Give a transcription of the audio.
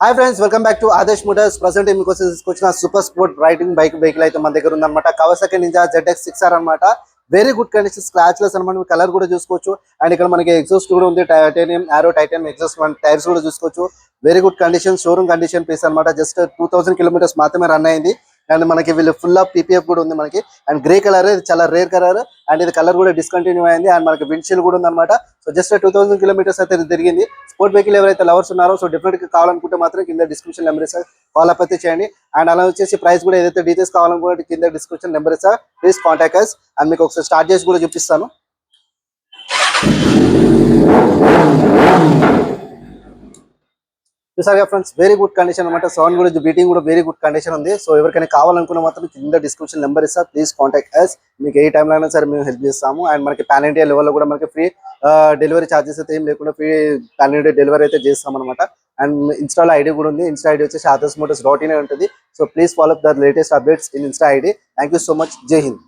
Hi friends, welcome back to Adesh Motors. Present మీకోసం తీసుకొచ్చిన super sport riding vehicle అయితే మన దగ్గర ఉందన్నమాట. కవాసాకి నింజా ZX6R అనమాట. వెరీ గుడ్ కండిషన్, స్క్రాచ్లెస్ అనమాట. కలర్ కూడా చూసుకోవచ్చు. అండ్ ఇక్కడ మనకి ఎగ్జాస్ట్ కూడా ఉంది, టైటానియం ఆరో టైటానియం ఎగ్జాస్ట్. టైర్స్ కూడా చూసుకోవచ్చు. Very good condition, showroom condition piece అనమాట. జస్ట్ 2000 కిలోమీటర్స్ మాత్రమే రన్ అయింది. అండ్ మనకి వీళ్ళు ఫుల్ ఆఫ్ PPF కూడా ఉంది మనకి. అండ్ గ్రే కలర్, ఇది చాలా రేర్ కలర్. అండ్ ఇది కలర్ కూడా డిస్కంటిన్యూ అయింది. అండ్ మనకి విండ్షీల్డ్ కూడా ఉందన్నమాట. సో జస్ట్ 2000 కిలోమీటర్స్ అయితే తిరిగింది. స్పోర్ట్ వెహికల్ ఎవరైతే లవర్స్ ఉన్నారో సో డెఫినెట్ గా కావాలనుకుంటే మాత్రం కింద డిస్క్రిప్షన్ నెంబర్ ఇస్తా, కాల్ అప్ అయితే చేయండి. అండ్ అలా వచ్చేసి ప్రైస్ కూడా ఏదైతే డీటెయిల్స్ కావాలనుకుంటే కింద డిస్క్రిప్షన్ నెంబర్ ఇస్తా, ప్లీజ్ కాంటాక్ట్ అస్. అండ్ మీకు ఒకసారి స్టార్ట్ చేసి కూడా చూపిస్తాను. చూసారుగా ఫ్రెండ్స్, వెరీ గుడ్ కండిషన్ అనమాట. సౌండ్ కూడా బీటింగ్ కూడా వెరీ గుడ్ కండిషన్ ఉంది. సో ఎవరికైనా కావాలనుకున్న మాత్రం కింద డిస్క్రిప్షన్ నెంబర్ ఇస్తా, ప్లీజ్ కాంటాక్ట్ అస్. మీకు ఏ టైంలో అయినా సరే మేము హెల్ప్ చేస్తాము. అండ్ మనకి పాన్ ఇండియా లెవెల్లో కూడా మనకి ఫ్రీ డెలివరీ ఛార్జెస్ అయితే ఏం లేకుండా ఫ్రీ పాన్ ఇండియా డెలివరీ అయితే చేస్తాం అనమాట. అండ్ ఇన్స్టాలో ఐడి కూడా ఉంది. ఇన్స్టా ఐడి వచ్చేసి ఆదర్శ్ మోటార్స్ .in ఉంటుంది. So please follow the latest updates in Insta ID. Thank you so much. జై హింద్.